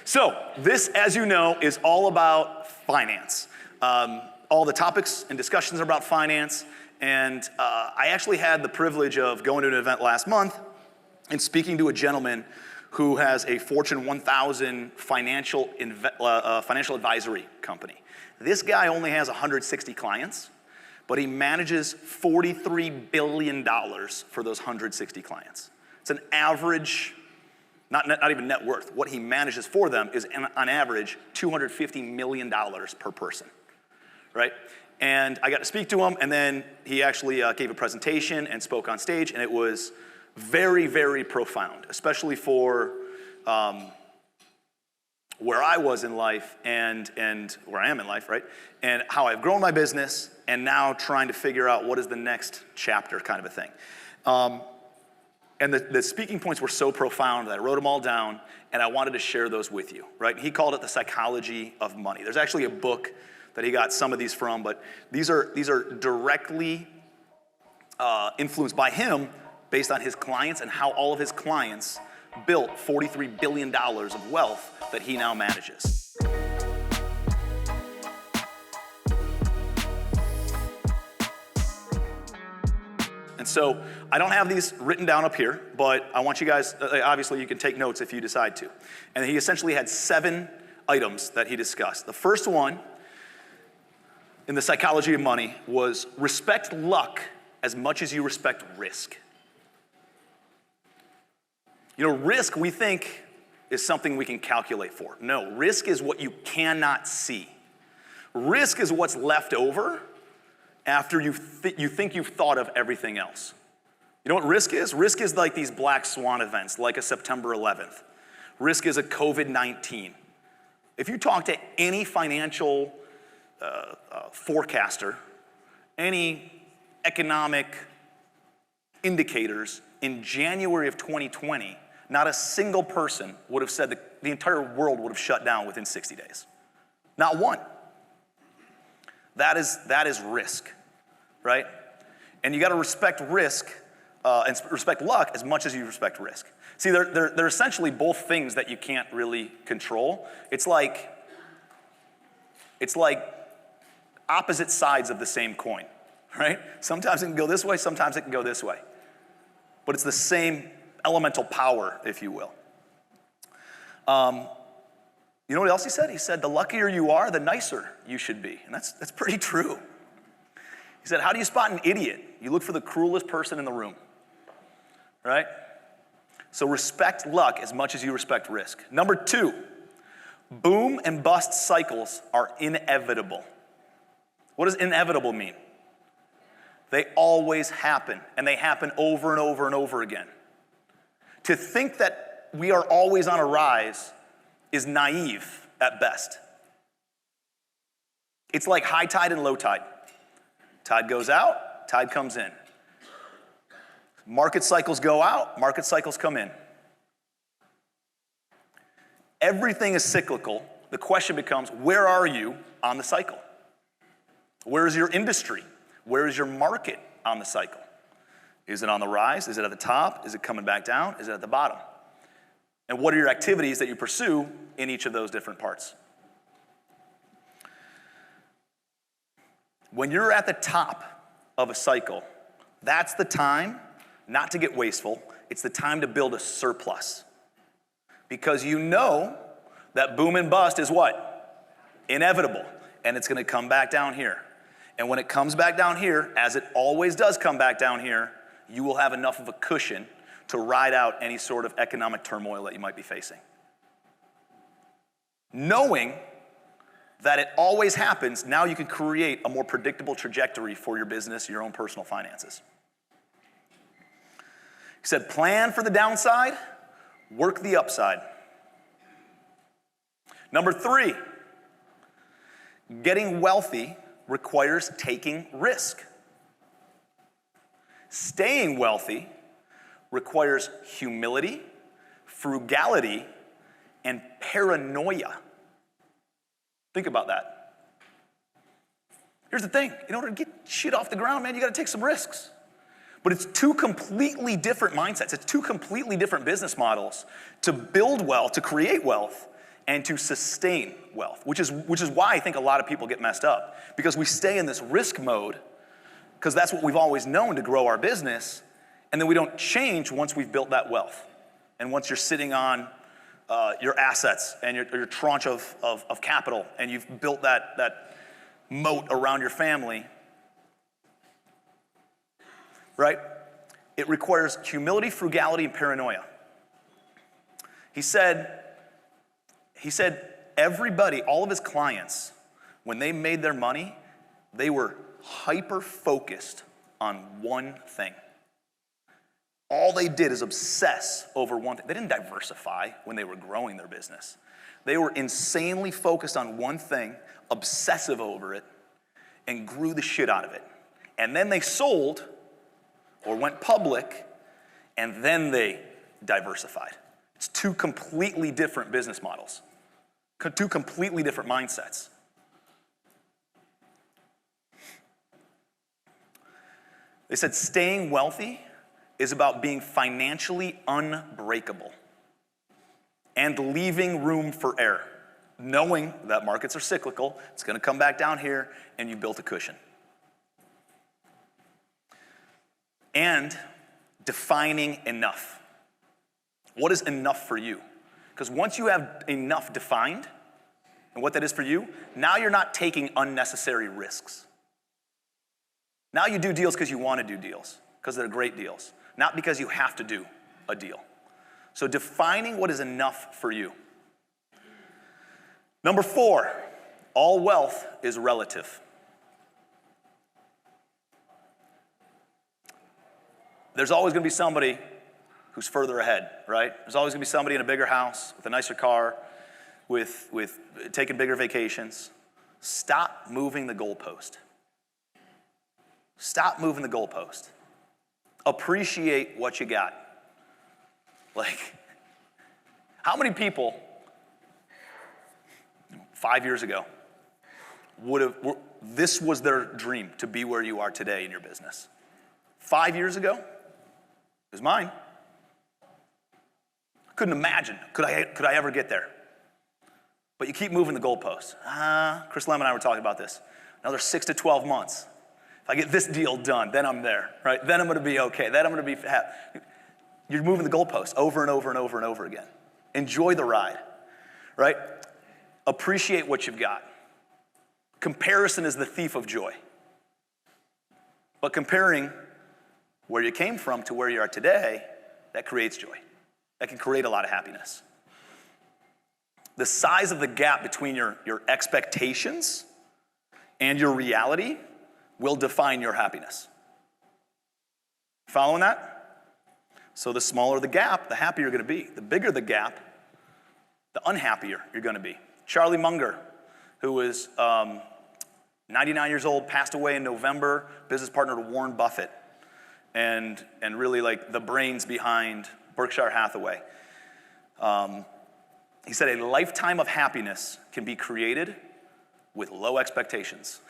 So this, as you know, is all about finance. All the topics and discussions are about finance. And I actually had the privilege of going to an event last month and speaking to a gentleman who has a Fortune 1000 financial advisory company. This guy only has 160 clients, but he manages $43 billion for those 160 clients. It's an average, not even net worth. What he manages for them is, on average, $250 million per person, right? And I got to speak to him, and then he actually gave a presentation and spoke on stage, and it was very, very profound, especially for where I was in life and where I am in life, right? And how I've grown my business and now trying to figure out what is the next chapter kind of a thing. And the speaking points were so profound that I wrote them all down and I wanted to share those with you, right? He called it the psychology of money. There's actually a book that he got some of these from, but these are directly influenced by him based on his clients and how all of his clients built $43 billion of wealth that he now manages. And so I don't have these written down up here, but I want you guys, obviously you can take notes if you decide to. And he essentially had 7 items that he discussed. The first one in the psychology of money was respect luck as much as you respect risk. You know, risk we think is something we can calculate for. No, risk is what you cannot see. Risk is what's left over after you think you've thought of everything else. You know what risk is? Risk is like these black swan events, like a September 11th. Risk is a COVID-19. If you talk to any financial forecaster, any economic indicators in January of 2020, not a single person would have said that the entire world would have shut down within 60 days. Not one. That is risk, right? And you got to respect risk and respect luck as much as you respect risk. See, they're essentially both things that you can't really control. It's like opposite sides of the same coin, right? Sometimes it can go this way, sometimes it can go this way. But it's the same elemental power, if you will. You know what else he said? He said, the luckier you are, the nicer you should be. And that's pretty true. He said, how do you spot an idiot? You look for the cruelest person in the room, right? So respect luck as much as you respect risk. Number 2, boom and bust cycles are inevitable. What does inevitable mean? They always happen, and they happen over and over and over again. To think that we are always on a rise is naive at best. It's like high tide and low tide. Tide goes out, tide comes in. Market cycles go out, market cycles come in. Everything is cyclical. The question becomes, where are you on the cycle? Where is your industry? Where is your market on the cycle? Is it on the rise? Is it at the top? Is it coming back down? Is it at the bottom? And what are your activities that you pursue in each of those different parts? When you're at the top of a cycle, that's the time not to get wasteful. It's the time to build a surplus. Because you know that boom and bust is what? Inevitable. And it's going to come back down here. And when it comes back down here, as it always does come back down here, you will have enough of a cushion to ride out any sort of economic turmoil that you might be facing. Knowing that it always happens, now you can create a more predictable trajectory for your business, your own personal finances. He said, plan for the downside, work the upside. Number 3, getting wealthy requires taking risk. Staying wealthy requires humility, frugality, and paranoia. Think about that. Here's the thing. In order to get shit off the ground, man, you got to take some risks. But it's 2 completely different mindsets. It's 2 completely different business models to build wealth, to create wealth, and to sustain wealth, which is why I think a lot of people get messed up, because we stay in this risk mode because that's what we've always known to grow our business, and then we don't change once we've built that wealth. And once you're sitting on your assets and your tranche of capital, and you've built that moat around your family, right? It requires humility, frugality, and paranoia. He said everybody, all of his clients, when they made their money, they were hyper-focused on one thing. All they did is obsess over one thing. They didn't diversify when they were growing their business. They were insanely focused on one thing, obsessive over it, and grew the shit out of it. And then they sold or went public, and then they diversified. It's two completely different business models, two completely different mindsets. They said staying wealthy is about being financially unbreakable and leaving room for error, knowing that markets are cyclical, it's going to come back down here, and you built a cushion. And defining enough. What is enough for you? Because once you have enough defined, and what that is for you, now you're not taking unnecessary risks. Now you do deals because you want to do deals, because they're great deals, not because you have to do a deal. So defining what is enough for you. Number 4, all wealth is relative. There's always going to be somebody who's further ahead, right? There's always going to be somebody in a bigger house, with a nicer car, with taking bigger vacations. Stop moving the goalpost. Stop moving the goalpost. Appreciate what you got. Like, how many people 5 years ago this was their dream, to be where you are today in your business? 5 years ago, it was mine. Couldn't imagine, could I ever get there? But you keep moving the goalposts. Chris Lem and I were talking about this. Another 6 to 12 months. If I get this deal done, then I'm there, right? Then I'm going to be okay. Then I'm going to be happy. You're moving the goalposts over and over and over and over again. Enjoy the ride, right? Appreciate what you've got. Comparison is the thief of joy. But comparing where you came from to where you are today, that creates joy. That can create a lot of happiness. The size of the gap between your expectations and your reality will define your happiness. Following that? So the smaller the gap, the happier you're going to be. The bigger the gap, the unhappier you're going to be. Charlie Munger, who was 99 years old, passed away in November, business partner to Warren Buffett, and really like the brains behind Berkshire Hathaway. He said a lifetime of happiness can be created with low expectations.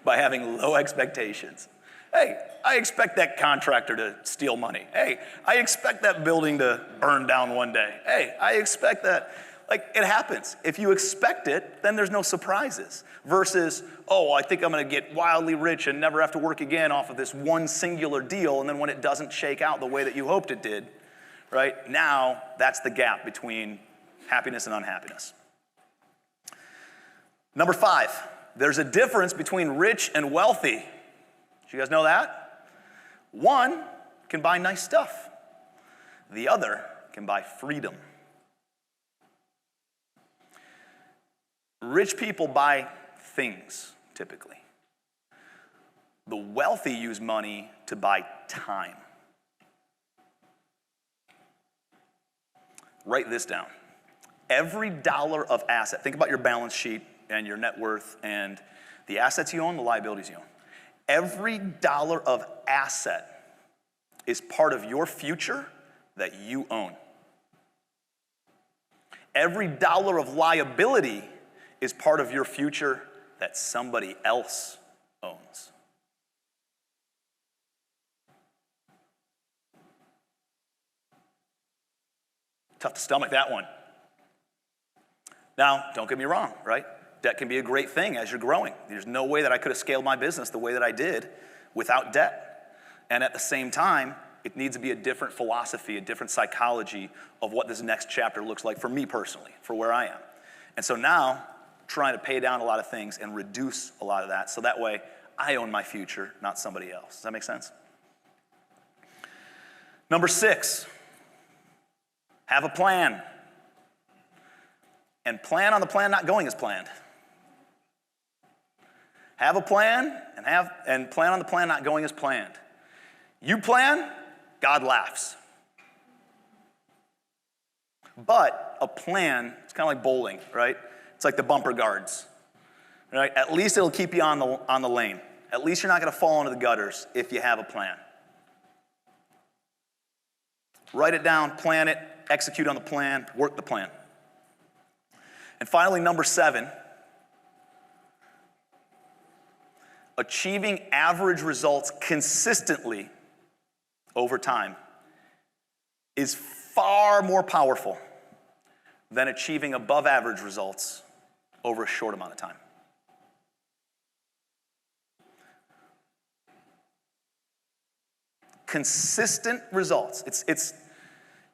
By having low expectations. Hey, I expect that contractor to steal money. Hey, I expect that building to burn down one day. Hey, I expect that. Like, it happens. If you expect it, then there's no surprises. Versus, I think I'm going to get wildly rich and never have to work again off of this one singular deal, and then when it doesn't shake out the way that you hoped it did, right? Now, that's the gap between happiness and unhappiness. Number 5. There's a difference between rich and wealthy. Did you guys know that? One can buy nice stuff. The other can buy freedom. Rich people buy things, typically. The wealthy use money to buy time. Write this down. Every dollar of asset, think about your balance sheet and your net worth and the assets you own, the liabilities you own. Every dollar of asset is part of your future that you own. Every dollar of liability is part of your future that somebody else owns. Tough to stomach that one. Now, don't get me wrong, right? Debt can be a great thing as you're growing. There's no way that I could have scaled my business the way that I did without debt. And at the same time, it needs to be a different philosophy, a different psychology of what this next chapter looks like for me personally, for where I am. And so now, trying to pay down a lot of things and reduce a lot of that, so that way I own my future, not somebody else. Does that make sense? Number 6, have a plan. And plan on the plan not going as planned. Have a plan and plan on the plan not going as planned. You plan, God laughs. But a plan, it's kind of like bowling, right? It's like the bumper guards, right? At least it'll keep you on the lane. At least you're not going to fall into the gutters if you have a plan. Write it down, plan it, execute on the plan, work the plan. And finally, number 7, achieving average results consistently over time is far more powerful than achieving above average results over a short amount of time. Consistent results.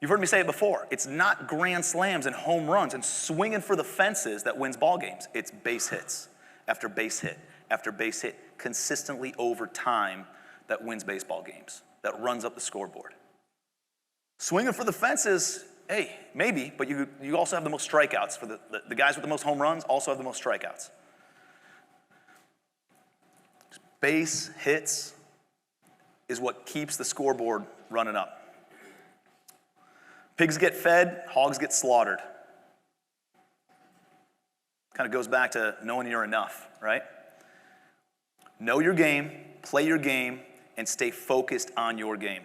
You've heard me say it before. It's not grand slams and home runs and swinging for the fences that wins ball games. It's base hits after base hit after base hit consistently over time that wins baseball games, that runs up the scoreboard. Swinging for the fences, hey, maybe, but you also have the most strikeouts. For the guys with the most home runs also have the most strikeouts. Base hits is what keeps the scoreboard running up. Pigs get fed, hogs get slaughtered. Kind of goes back to knowing you're enough, right? Know your game, play your game, and stay focused on your game.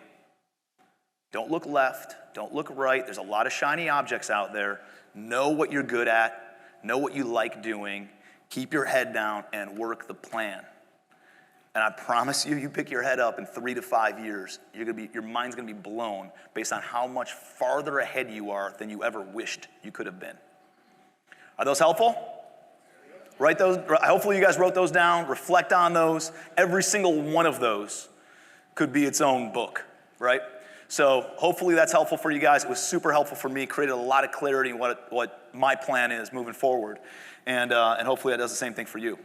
Don't look left, don't look right. There's a lot of shiny objects out there. Know what you're good at, know what you like doing, keep your head down, and work the plan. And I promise you, you pick your head up in 3 to 5 years, your mind's gonna be blown based on how much farther ahead you are than you ever wished you could have been. Are those helpful? Write those. Hopefully you guys wrote those down, reflect on those. Every single one of those could be its own book, right? So hopefully that's helpful for you guys. It was super helpful for me, created a lot of clarity in what my plan is moving forward. And hopefully that does the same thing for you.